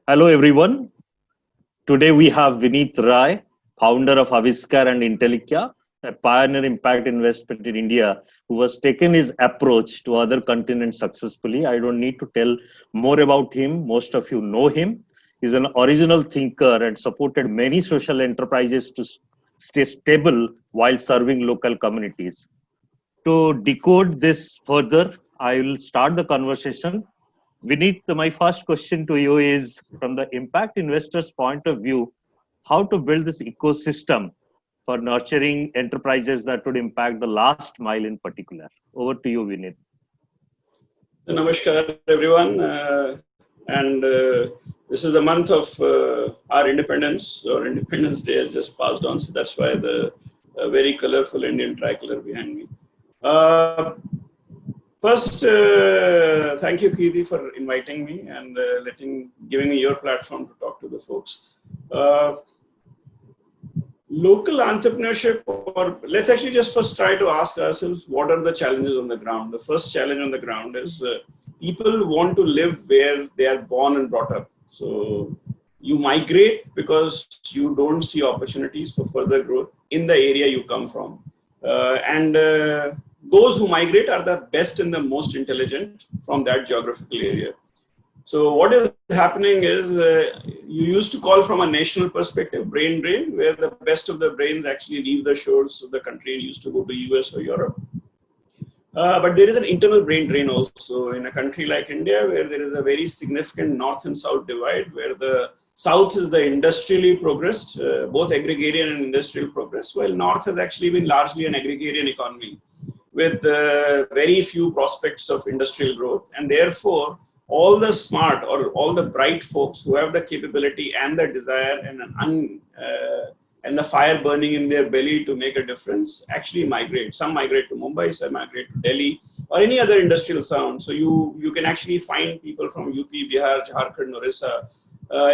Hello, everyone. Today we have Vineet Rai, founder of Aviskar and Intellikia, a pioneer impact investment in India, who has taken his approach to other continents successfully. I don't need to tell more about him. Most of you know him. He's an original thinker and supported many social enterprises to stay stable while serving local communities. To decode this further, I will start the conversation. Vineet, my first question to you is from the impact investor's point of view, how to build this ecosystem for nurturing enterprises that would impact the last mile in particular. Over to you, Vineet. Namaskar, everyone. This is the month of our independence, or Independence Day has just passed on. So that's why the very colorful Indian tricolor behind me. First, thank you, Kirti, for inviting me and giving me your platform to talk to the folks. Local entrepreneurship, or let's actually just first try to ask ourselves, what are the challenges on the ground? The first challenge on the ground is people want to live where they are born and brought up. So you migrate because you don't see opportunities for further growth in the area you come from. Those who migrate are the best and the most intelligent from that geographical area. So what is happening is you used to call from a national perspective brain drain, where the best of the brains actually leave the shores of the country and used to go to US or Europe. But there is an internal brain drain also in a country like India, where there is a very significant north and south divide, where the south is the industrially progressed, both agrarian and industrial progress, while north has actually been largely an agrarian economy with very few prospects of industrial growth. And therefore, all the smart or all the bright folks who have the capability and the desire and the fire burning in their belly to make a difference actually migrate. Some migrate to Mumbai, some migrate to Delhi or any other industrial zone. So you can actually find people from UP, Bihar, Jharkhand, Orissa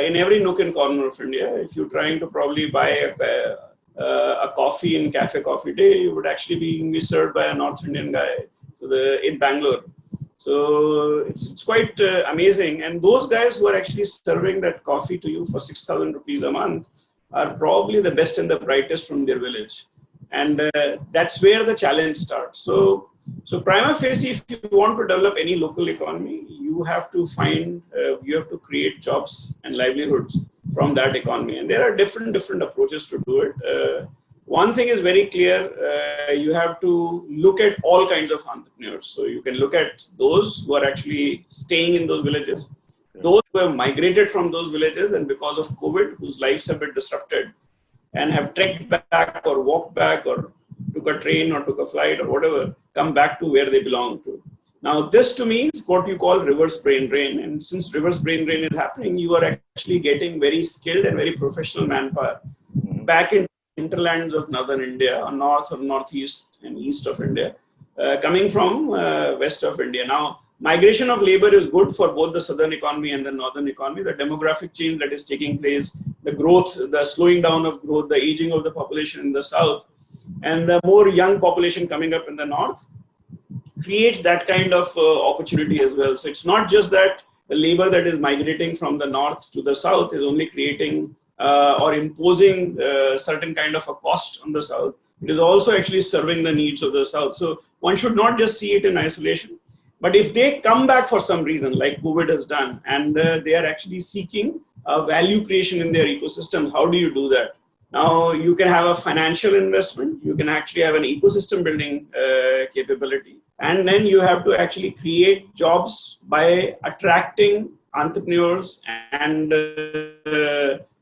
in every nook and corner of India. If you're trying to probably buy a coffee in Cafe Coffee Day, you would actually be served by a North Indian guy in Bangalore. So it's quite amazing. And those guys who are actually serving that coffee to you for 6,000 rupees a month are probably the best and the brightest from their village. And that's where the challenge starts. So prima facie, if you want to develop any local economy, you have to create jobs and livelihoods from that economy. And there are different approaches to do it. One thing is very clear, you have to look at all kinds of entrepreneurs. So you can look at those who are actually staying in those villages, those who have migrated from those villages and because of COVID, whose lives have been disrupted and have trekked back or walked back or took a train or took a flight or whatever, come back to where they belong to. Now, this to me is what you call reverse brain drain. And since reverse brain drain is happening, you are actually getting very skilled and very professional manpower back in hinterlands of northern India, or north or northeast and east of India, coming from west of India. Now, migration of labor is good for both the southern economy and the northern economy. The demographic change that is taking place, the growth, the slowing down of growth, the aging of the population in the south, and the more young population coming up in the north creates that kind of opportunity as well. So it's not just that the labor that is migrating from the north to the south is only creating or imposing certain kind of a cost on the south. It is also actually serving the needs of the south. So one should not just see it in isolation. But if they come back for some reason, like COVID has done, and they are actually seeking value creation in their ecosystems, how do you do that? Now, you can have a financial investment, you can actually have an ecosystem building capability, and then you have to actually create jobs by attracting entrepreneurs and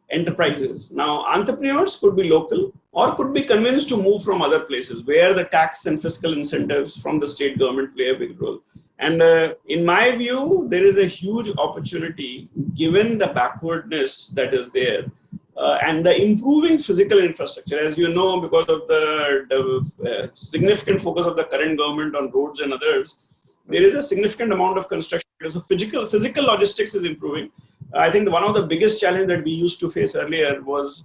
enterprises. Now, entrepreneurs could be local or could be convinced to move from other places where the tax and fiscal incentives from the state government play a big role. And in my view, there is a huge opportunity given the backwardness that is there and the improving physical infrastructure. As you know, because of the significant focus of the current government on roads and others, there is a significant amount of construction. So physical logistics is improving. I think one of the biggest challenges that we used to face earlier was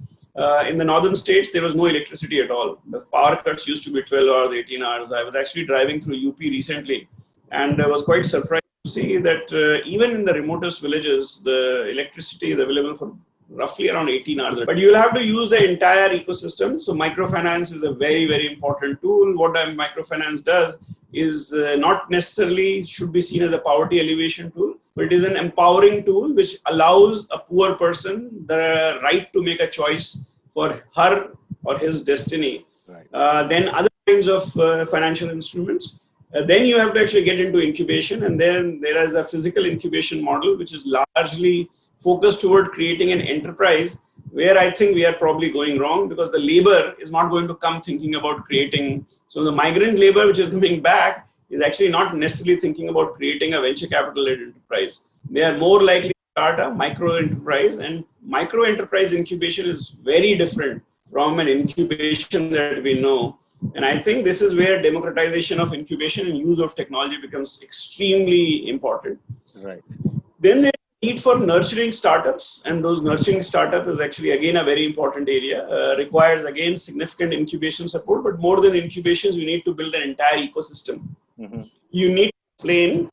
in the northern states, there was no electricity at all. The power cuts used to be 12 hours, 18 hours. I was actually driving through UP recently and I was quite surprised see that even in the remotest villages, the electricity is available for roughly around 18 hours. But you will have to use the entire ecosystem. So microfinance is a very, very important tool. What a microfinance does is not necessarily should be seen as a poverty alleviation tool, but it is an empowering tool which allows a poor person the right to make a choice for her or his destiny. Right. Then other kinds of financial instruments. Then you have to actually get into incubation, and then there is a physical incubation model which is largely focused toward creating an enterprise, where I think we are probably going wrong, because the labor is not going to come thinking about creating. So the migrant labor which is coming back is actually not necessarily thinking about creating a venture capital-led enterprise. They are more likely to start a micro enterprise, and micro enterprise incubation is very different from an incubation that we know. And I think this is where democratization of incubation and use of technology becomes extremely important. Right. Then there's need for nurturing startups, and those nurturing startups is actually again a very important area. Requires again significant incubation support, but more than incubations, you need to build an entire ecosystem. Mm-hmm. You need to explain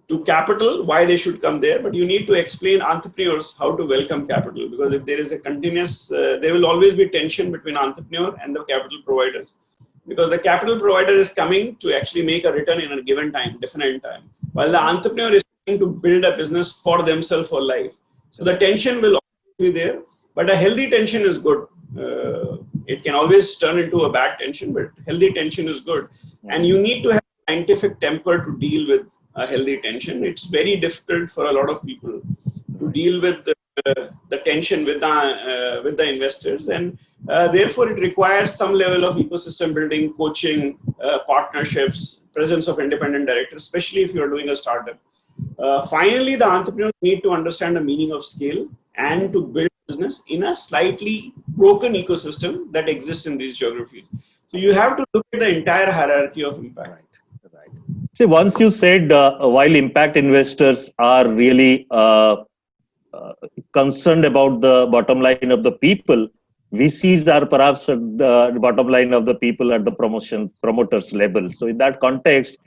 to capital why they should come there, but you need to explain entrepreneurs how to welcome capital, because if there is a continuous, there will always be tension between entrepreneur and the capital providers. Because the capital provider is coming to actually make a return in a given time, definite time, while the entrepreneur is trying to build a business for themselves for life. So the tension will always be there, but a healthy tension is good. It can always turn into a bad tension, but healthy tension is good. And you need to have scientific temper to deal with a healthy tension. It's very difficult for a lot of people to deal with the tension with the investors, and therefore it requires some level of ecosystem building, coaching, partnerships, presence of independent directors, especially if you're doing a startup. Finally, the entrepreneurs need to understand the meaning of scale and to build business in a slightly broken ecosystem that exists in these geographies. So you have to look at the entire hierarchy of impact. Right. See, once you said while impact investors are really concerned about the bottom line of the people, VCs are perhaps at the bottom line of the people at the promoters level. So in that context,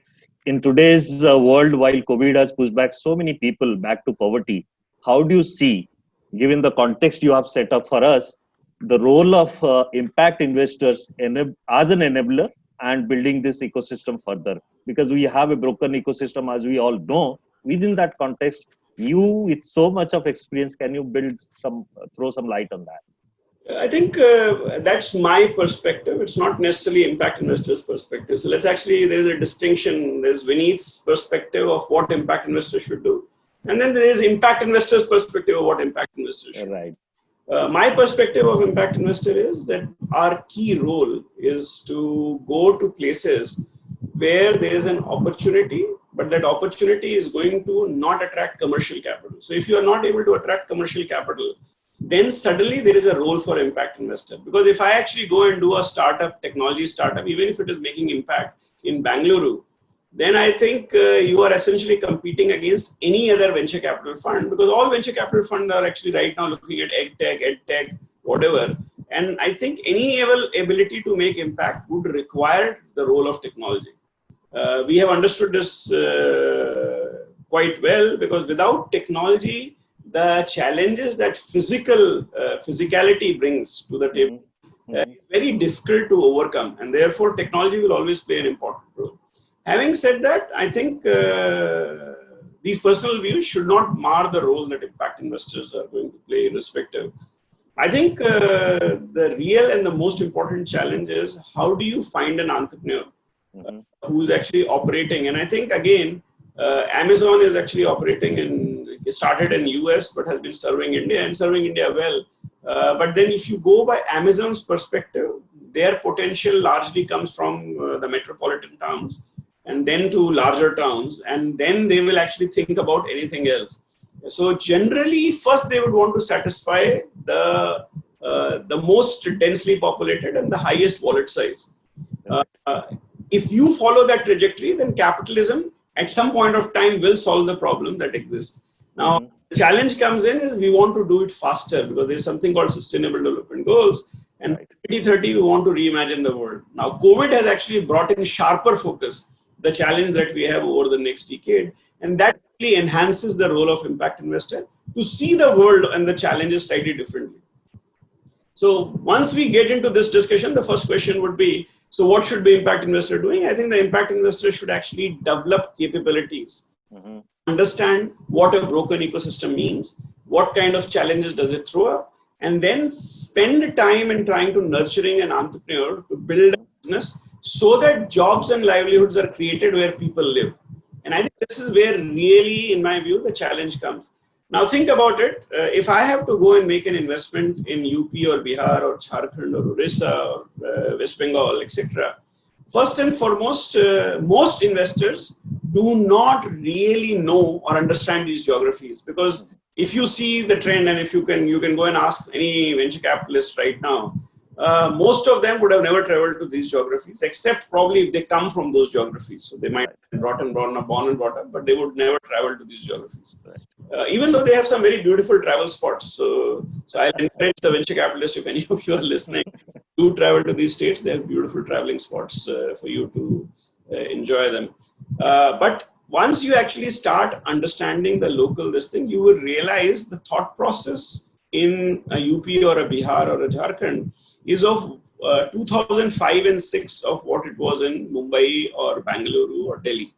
in today's world, while COVID has pushed back so many people back to poverty, how do you see, given the context you have set up for us, the role of impact investors as an enabler and building this ecosystem further? Because we have a broken ecosystem, as we all know. Within that context, you with so much of experience, can you throw some light on that? I think that's my perspective. It's not necessarily impact investors' perspective. So there is a distinction. There's Vineet's perspective of what impact investors should do. And then there is impact investors' perspective of what impact investors should do. Right. My perspective of impact investor is that our key role is to go to places where there is an opportunity, but that opportunity is going to not attract commercial capital. So if you are not able to attract commercial capital, then suddenly there is a role for impact investor. Because if I actually go and do a startup, technology startup, even if it is making impact in Bangalore, then I think you are essentially competing against any other venture capital fund, because all venture capital funds are actually right now looking at edtech, whatever. And I think any ability to make impact would require the role of technology. We have understood this quite well, because without technology, the challenges that physicality brings to the table is very difficult to overcome, and therefore technology will always play an important role. Having said that, I think these personal views should not mar the role that impact investors are going to play irrespective. I think the real and the most important challenge is, how do you find an entrepreneur who's actually operating? And I think, again, Amazon is actually started in US, but has been serving India and serving India well. But then if you go by Amazon's perspective, their potential largely comes from the metropolitan towns and then to larger towns. And then they will actually think about anything else. So generally, first they would want to satisfy the most densely populated and the highest wallet size. If you follow that trajectory, then capitalism at some point of time will solve the problem that exists. Now, the challenge comes in is we want to do it faster, because there's something called Sustainable Development Goals. And 2030, we want to reimagine the world. Now, COVID has actually brought in sharper focus the challenge that we have over the next decade. And that actually enhances the role of impact investor to see the world and the challenges slightly differently. So once we get into this discussion, the first question would be, so what should the impact investor doing? I think the impact investor should actually develop capabilities, understand what a broken ecosystem means, what kind of challenges does it throw up, and then spend time in trying to nurturing an entrepreneur to build a business so that jobs and livelihoods are created where people live. And I think this is where really, in my view, the challenge comes. Now think about it. If I have to go and make an investment in UP or Bihar or Jharkhand or Orissa or West Bengal, etc., first and foremost, most investors do not really know or understand these geographies, because if you see the trend, and if you can go and ask any venture capitalist right now, most of them would have never traveled to these geographies, except probably if they come from those geographies. So they might have been born and brought up, but they would never travel to these geographies. Even though they have some very beautiful travel spots. So I'll encourage the venture capitalists, if any of you are listening, do travel to these states. They have beautiful traveling spots for you to enjoy them. But once you actually start understanding the local thing, you will realize the thought process in a UP or a Bihar or a Jharkhand is of 2005 and 6 of what it was in Mumbai or Bangalore or Delhi.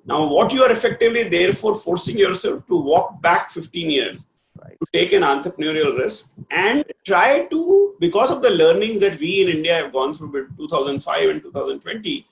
Now, what you are effectively therefore forcing yourself to walk back 15 years, to take an entrepreneurial risk and try to, because of the learnings that we in India have gone through with 2005 and 2020,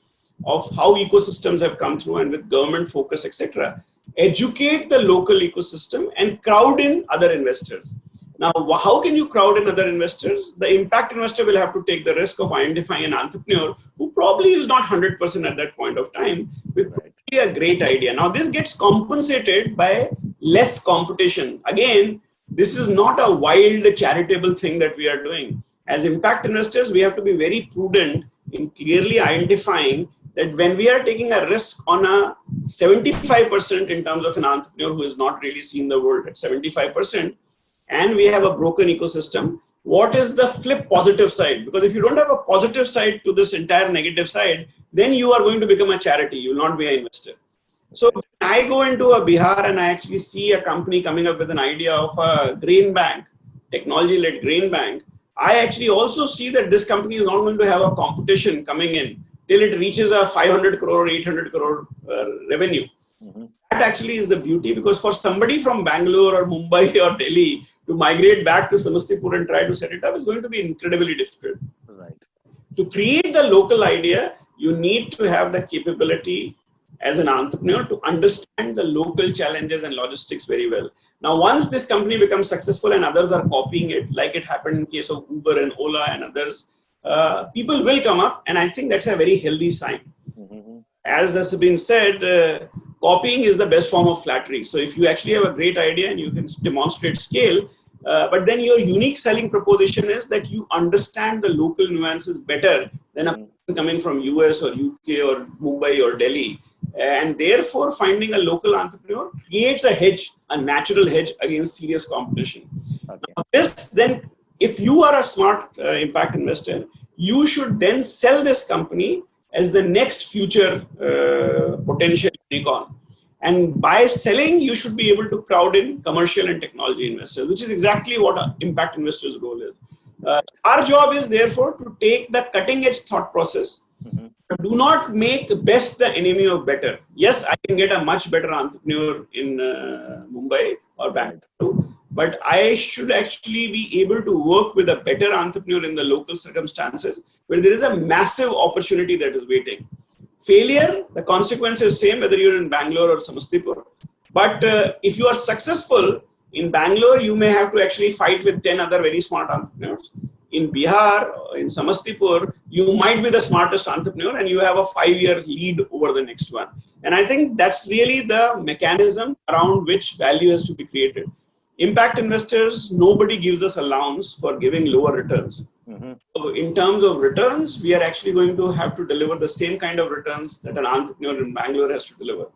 of how ecosystems have come through and with government focus, etc., educate the local ecosystem and crowd in other investors. Now, how can you crowd in other investors? The impact investor will have to take the risk of identifying an entrepreneur who probably is not 100% at that point of time, with probably a great idea. Now, this gets compensated by less competition. Again, this is not a wild charitable thing that we are doing. As impact investors, we have to be very prudent in clearly identifying that when we are taking a risk on a 75% in terms of an entrepreneur who has not really seen the world at 75%, and we have a broken ecosystem, what is the flip positive side? Because if you don't have a positive side to this entire negative side, then you are going to become a charity. You will not be an investor. So when I go into a Bihar and I actually see a company coming up with an idea of a grain bank, technology-led grain bank, I actually also see that this company is not going to have a competition coming in till it reaches a 500 crore or 800 crore revenue. That actually is the beauty, because for somebody from Bangalore or Mumbai or Delhi to migrate back to Samastipur and try to set it up is going to be incredibly difficult. To create the local idea, you need to have the capability as an entrepreneur to understand the local challenges and logistics very well. Now, once this company becomes successful and others are copying it, like it happened in case of Uber and Ola and others, people will come up, and I think that's a very healthy sign. As has been said, copying is the best form of flattery. So if you actually have a great idea and you can demonstrate scale, but then your unique selling proposition is that you understand the local nuances better than a person coming from US or UK or Mumbai or Delhi. And therefore, finding a local entrepreneur creates a hedge, a natural hedge against serious competition. Now, this then, if you are a smart impact investor, you should then sell this company as the next future potential unicorn. And by selling, you should be able to crowd in commercial and technology investors, which is exactly what an impact investor's role is. Our job is therefore to take the cutting edge thought process, but do not make best the enemy of better. Yes, I can get a much better entrepreneur in Mumbai or Bangalore, but I should actually be able to work with a better entrepreneur in the local circumstances where there is a massive opportunity that is waiting. Failure, the consequence is same whether you're in Bangalore or Samastipur. But if you are successful in Bangalore, you may have to actually fight with 10 other very smart entrepreneurs. In Bihar, in Samastipur, you might be the smartest entrepreneur and you have a 5-year lead over the next one. And I think that's really the mechanism around which value has to be created. Impact investors, nobody gives us allowance for giving lower returns. So in terms of returns, we are actually going to have to deliver the same kind of returns that an entrepreneur in Bangalore has to deliver.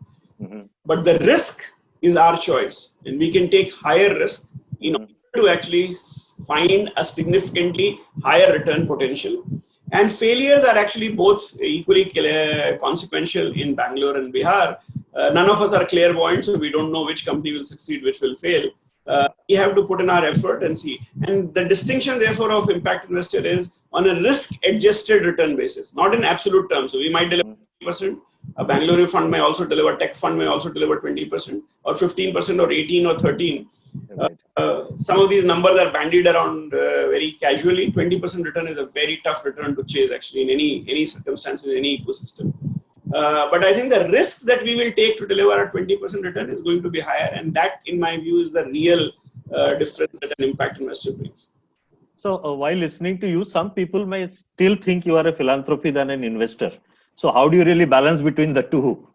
But the risk is our choice, and we can take higher risk in order to actually find a significantly higher return potential. And failures are actually both equally consequential in Bangalore and Bihar, None of us are clairvoyant, so we don't know which company will succeed, which will fail. We have to put in our effort and see. And the distinction, therefore, of impact investor is on a risk-adjusted return basis, not in absolute terms. So we might deliver 20%. A Bangalore fund may also deliver, tech fund may also deliver 20%, or 15%, or 18, or 13. Some of these numbers are bandied around very casually. 20% return is a very tough return to chase, actually, in any circumstances, in any ecosystem. But I think the risk that we will take to deliver a 20% return is going to be higher. And that, in my view, is the real difference that an impact investor brings. So while listening to you, some people may still think you are a philanthropy than an investor. So how do you really balance between the two?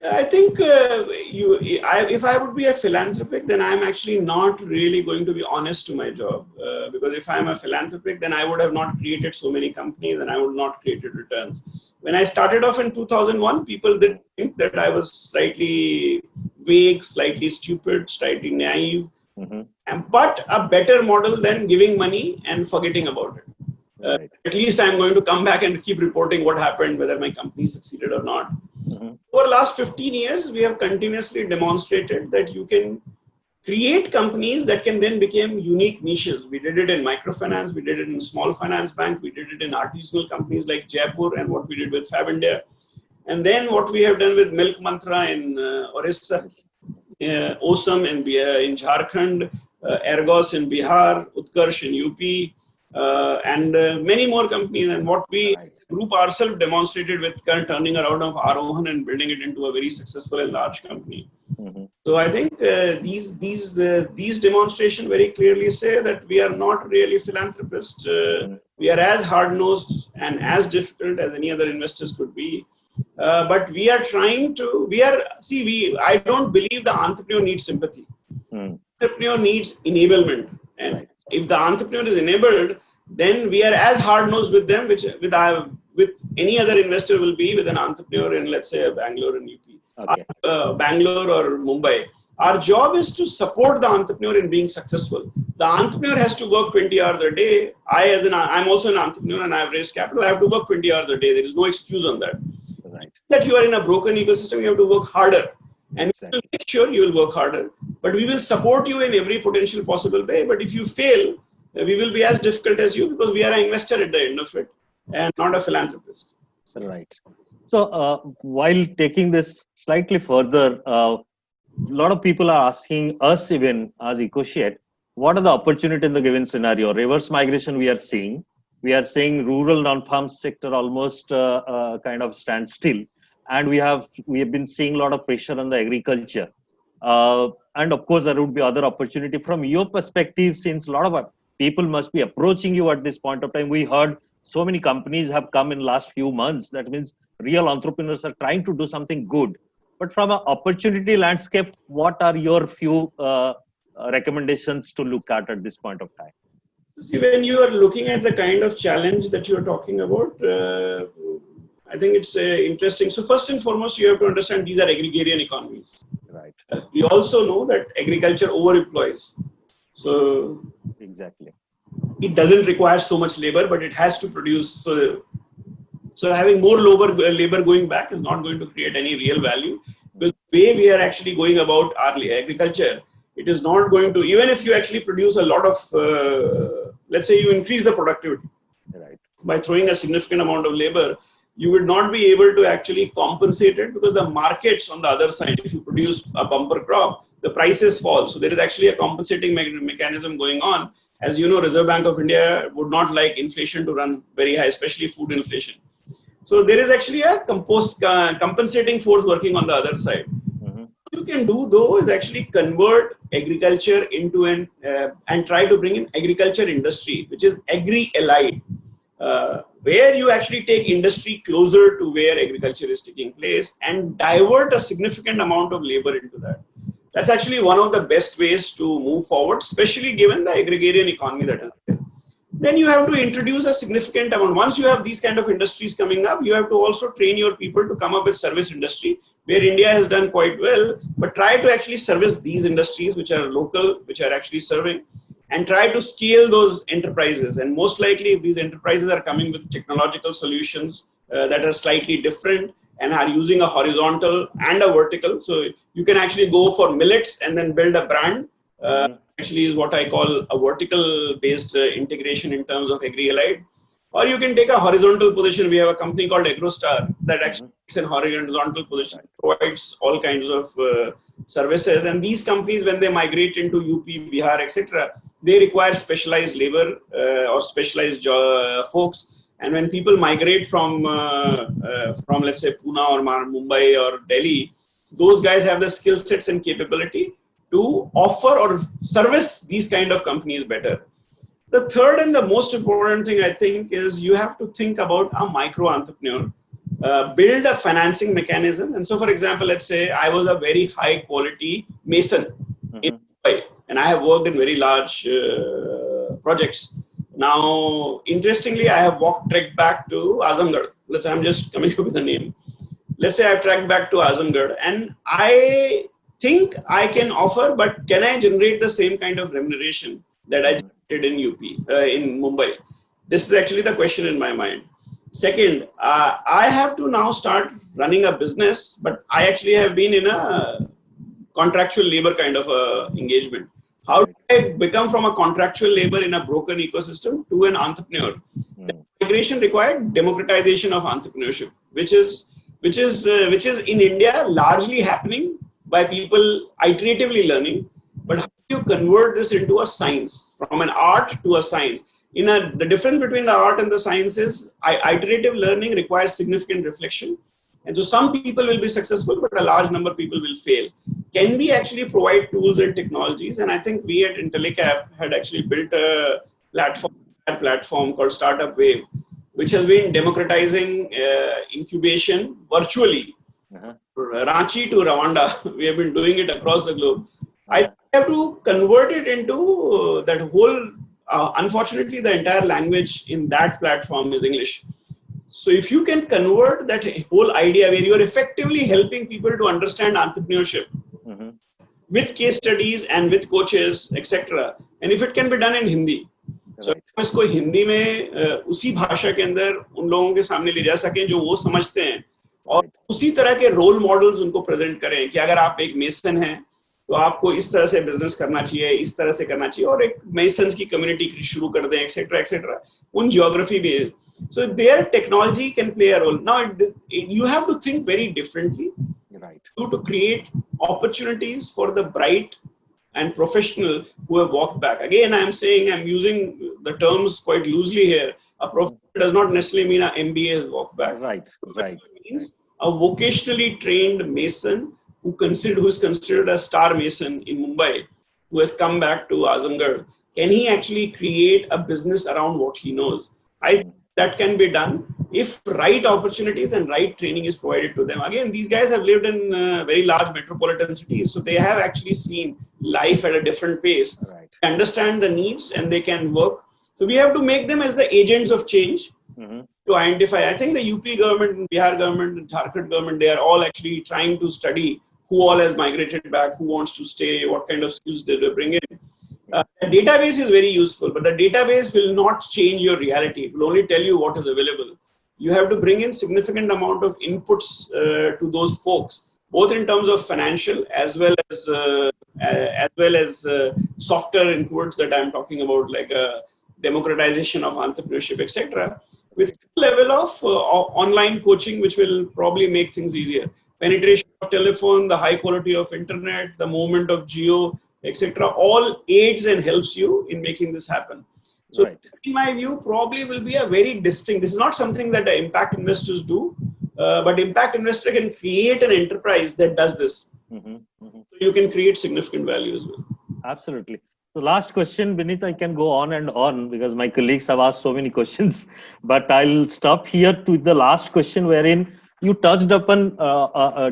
I think if I would be a philanthropic, then I'm actually not really going to be honest to my job. Because if I'm a philanthropic, then I would have not created so many companies and I would not created returns. When I started off in 2001, people did think that I was slightly vague, slightly stupid, slightly naive, but a better model than giving money and forgetting about it. Right. At least I'm going to come back and keep reporting what happened, whether my company succeeded or not. Over the last 15 years, we have continuously demonstrated that you can create companies that can then become unique niches. We did it in microfinance, we did it in small finance bank, we did it in artisanal companies like Jaipur, and what we did with Fab India. And then what we have done with Milk Mantra in Orissa, Osam in Jharkhand, Ergos in Bihar, Utkarsh in UP, and many more companies. And what we group ourselves demonstrated with turning around of Arohan and building it into a very successful and large company. So I think these demonstrations very clearly say that we are not really philanthropists. We are as hard-nosed and as difficult as any other investors could be. But we are trying to, I don't believe the entrepreneur needs sympathy. Entrepreneur needs enablement. And if the entrepreneur is enabled, then we are as hard-nosed with them, which with any other investor will be with an entrepreneur in, let's say, Bangalore and UP, Bangalore or Mumbai. Our job is to support the entrepreneur in being successful. The entrepreneur has to work 20 hours a day. I'm also an entrepreneur and I have raised capital. I have to work 20 hours a day. There is no excuse on that. That you are in a broken ecosystem, you have to work harder. And we will make sure you will work harder. But we will support you in every potential possible way. But if you fail, we will be as difficult as you, because we are an investor at the end of it and not a philanthropist. Right. So while taking this slightly further, a lot of people are asking us, even as Ecoshare, what are the opportunities in the given scenario? Reverse migration we are seeing. We are seeing rural non-farm sector almost kind of stand still. And we have been seeing a lot of pressure on the agriculture. And of course, there would be other opportunity from your perspective, since a lot of people must be approaching you at this point of time. We heard so many companies have come in last few months. That means real entrepreneurs are trying to do something good. But from an opportunity landscape, what are your few recommendations to look at this point of time? See, when you are looking at the kind of challenge that you are talking about, I think it's interesting. So first and foremost, you have to understand these are agrarian economies. Right. We also know that agriculture overemploys. So exactly, it doesn't require so much labor, but it has to produce. So having more labor going back is not going to create any real value. Because the way we are actually going about our agriculture, it is not going to, even if you actually produce a lot of, let's say you increase the productivity by throwing a significant amount of labor, you would not be able to actually compensate it, because the markets on the other side, if you produce a bumper crop, the prices fall. So there is actually a compensating mechanism going on. As you know, Reserve Bank of India would not like inflation to run very high, especially food inflation. So there is actually a compensating force working on the other side. What you can do though is actually convert agriculture into and try to bring in agriculture industry, which is agri-allied. Where you actually take industry closer to where agriculture is taking place and divert a significant amount of labor into that. That's actually one of the best ways to move forward, especially given the agrarian economy that is there. Then you have to introduce a significant amount. Once you have these kind of industries coming up, you have to also train your people to come up with service industry, where India has done quite well, but try to actually service these industries which are local, which are actually serving, and try to scale those enterprises. And most likely, if these enterprises are coming with technological solutions that are slightly different, and are using a horizontal and a vertical. So you can actually go for millets and then build a brand. Actually is what I call a vertical based integration in terms of AgriAllied. Or you can take a horizontal position. We have a company called AgroStar that actually takes a horizontal position, provides all kinds of services. And these companies, when they migrate into UP, Bihar, etc., they require specialized labor or specialized folks. And when people migrate from let's say Pune or Mumbai or Delhi, those guys have the skill sets and capability to offer or service these kind of companies better. The third and the most important thing, I think, is you have to think about a micro entrepreneur, build a financing mechanism. And so, for example, let's say I was a very high quality mason in Mumbai, and I have worked in very large projects. Now, interestingly, I have trekked back to Azamgarh. Let's say I'm just coming up with a name. Let's say I've trekked back to Azamgarh, and I think I can offer, but can I generate the same kind of remuneration that I in UP, in Mumbai? This is actually the question in my mind. Second, I have to now start running a business, but I actually have been in a contractual labor kind of engagement. How do I become from a contractual labor in a broken ecosystem to an entrepreneur? The migration required democratization of entrepreneurship, which is in India largely happening by people iteratively learning. But how do you convert this into a science, from an art to a science? The difference between the art and the science is iterative learning requires significant reflection. And so some people will be successful, but a large number of people will fail. Can we actually provide tools and technologies? And I think we at Intellicap had actually built a platform called Startup Wave, which has been democratizing incubation virtually. Ranchi to Rwanda, we have been doing it across the globe. I have to convert it into that whole, unfortunately, the entire language in that platform is English. So if you can convert that whole idea where you're effectively helping people to understand entrepreneurship with case studies and with coaches, etc. And if it can be done in Hindi. So हम इसको हिंदी में उसी भाषा के अंदर उन लोगों के सामने ले जा सकें जो वो समझते हैं और उसी तरह के रोल मॉडल्स उनको प्रेजेंट करें कि अगर आप एक मेसन हैं तो आपको इस तरह से बिजनेस करना चाहिए, इस तरह से करना चाहिए और एक मेसन्स की कम्युनिटी शुरू कर दें, एक्सेट्रा एक्सेट्रा. उन ज्योग्राफी भी है. So their technology can play a role. Now you have to think very differently, right? To create opportunities for the bright and professional who have walked back. Again, I'm saying I'm using the terms quite loosely here. A professional does not necessarily mean an MBA has walked back. Right. It means a vocationally trained mason who is considered a star mason in Mumbai, who has come back to Azamgarh. Can he actually create a business around what he knows? That can be done if right opportunities and right training is provided to them. Again, these guys have lived in very large metropolitan cities, so they have actually seen life at a different pace. Right. They understand the needs and they can work. So we have to make them as the agents of change to identify. I think the UP government, Bihar government, and Jharkhand government, they are all actually trying to study who all has migrated back, who wants to stay, what kind of skills they bring in. The database is very useful, but the database will not change your reality. It will only tell you what is available. You have to bring in significant amount of inputs to those folks, both in terms of financial as well as softer inputs that I'm talking about, like democratization of entrepreneurship, etc. With some level of online coaching, which will probably make things easier. Penetration of telephone, the high quality of internet, the movement of geo, etc. all aids and helps you in making this happen. So in my view, probably will be a very distinct, this is not something that the impact investors do, but impact investor can create an enterprise that does this. So you can create significant value as well. Absolutely. The last question, Vineet, I can go on and on because my colleagues have asked so many questions, but I'll stop here to the last question wherein you touched upon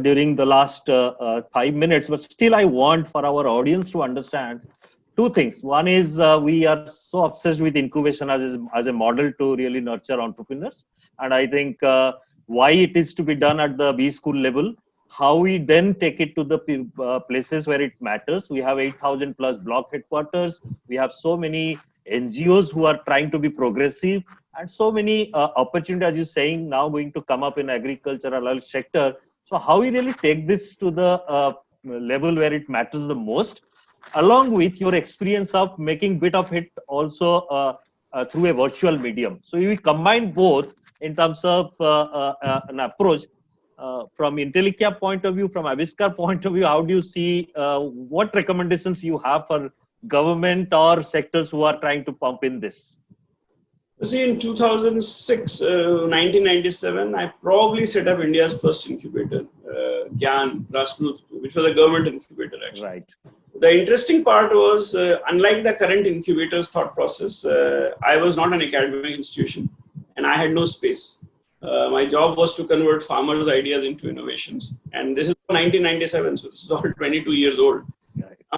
during the last 5 minutes, but still I want for our audience to understand two things. One is we are so obsessed with incubation as a model to really nurture entrepreneurs. And I think why it is to be done at the B school level, how we then take it to the places where it matters. We have 8,000 plus block headquarters. We have so many NGOs who are trying to be progressive. and so many opportunities, as you're saying, now going to come up in agricultural sector. So how we really take this to the level where it matters the most, along with your experience of making bit of it also through a virtual medium. So you combine both in terms of an approach. From Intellikia point of view, from Aviskar point of view, how do you see what recommendations you have for government or sectors who are trying to pump in this? See, in 2006, 1997, I probably set up India's first incubator, Gyan Grassroots, which was a government incubator actually. Right. The interesting part was, unlike the current incubator's thought process, I was not an academic institution and I had no space. My job was to convert farmers' ideas into innovations. And this is 1997, so this is all 22 years old.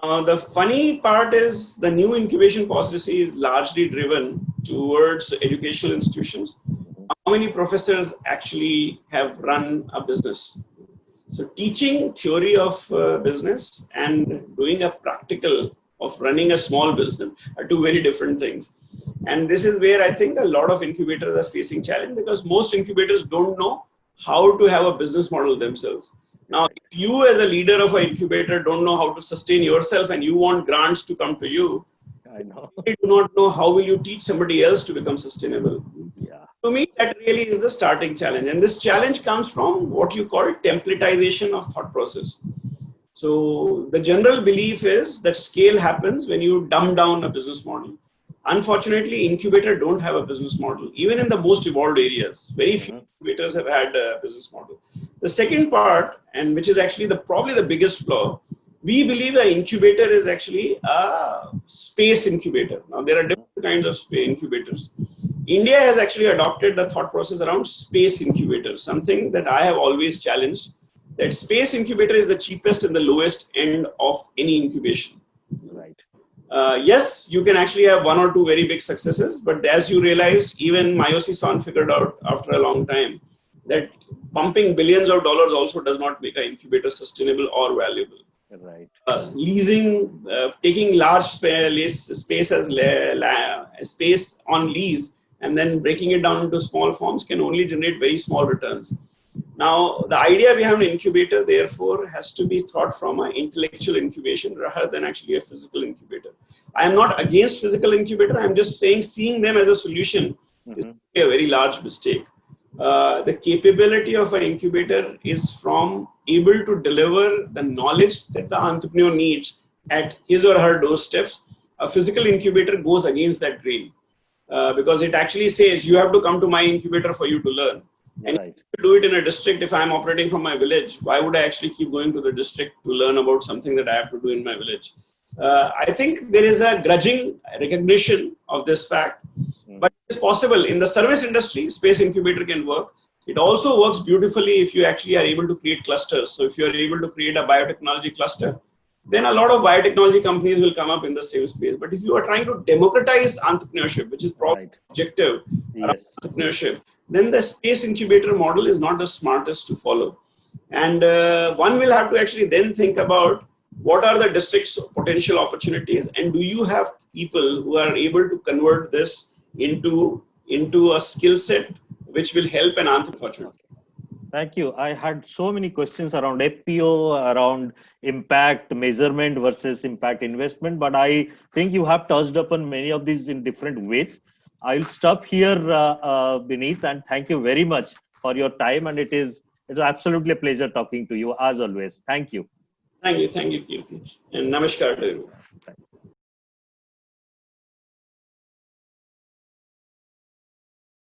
The funny part is the new incubation policy is largely driven towards educational institutions. How many professors actually have run a business? So teaching theory of business and doing a practical of running a small business are two very different things. And this is where I think a lot of incubators are facing challenge, because most incubators don't know how to have a business model themselves. Now, if you as a leader of an incubator don't know how to sustain yourself and you want grants to come to you, I know. you do not know how will you teach somebody else to become sustainable. Yeah. To me, that really is the starting challenge. And this challenge comes from what you call templatization of thought process. So the general belief is that scale happens when you dumb down a business model. Unfortunately, incubators don't have a business model. Even in the most evolved areas, very few incubators have had a business model. The second part, and which is actually probably the biggest flaw, we believe an incubator is actually a space incubator. Now, there are different kinds of space incubators. India has actually adopted the thought process around space incubators, something that I have always challenged, that space incubator is the cheapest and the lowest end of any incubation. Right. Yes, you can actually have one or two very big successes, but as you realized, even Mayoshi-san figured out after a long time that pumping billions of dollars also does not make an incubator sustainable or valuable. Right. Leasing, taking large space as space on lease and then breaking it down into small forms can only generate very small returns. Now, the idea behind an incubator, therefore, has to be thought from an intellectual incubation rather than actually a physical incubator. I am not against physical incubator. I'm just saying seeing them as a solution is a very large mistake. The capability of an incubator is from able to deliver the knowledge that the entrepreneur needs at his or her doorsteps. A physical incubator goes against that grain because it actually says you have to come to my incubator for you to learn. And if you do it in a district, if I'm operating from my village, why would I actually keep going to the district to learn about something that I have to do in my village? I think there is a grudging recognition of this fact, but it's possible. In the service industry, space incubator can work. It also works beautifully if you actually are able to create clusters. So if you're able to create a biotechnology cluster, then a lot of biotechnology companies will come up in the same space. But if you are trying to democratize entrepreneurship, which is probably objective entrepreneurship, then the space incubator model is not the smartest to follow. And one will have to actually then think about what are the district's potential opportunities, and do you have people who are able to convert this into a skill set which will help an entrepreneur. Thank you. I had so many questions around FPO, around impact measurement versus impact investment, but I think you have touched upon many of these in different ways. I'll stop here, Vineet, and thank you very much for your time. And it's absolutely a pleasure talking to you as always. Thank you. Thank you, Kirti. And namaskar to everyone.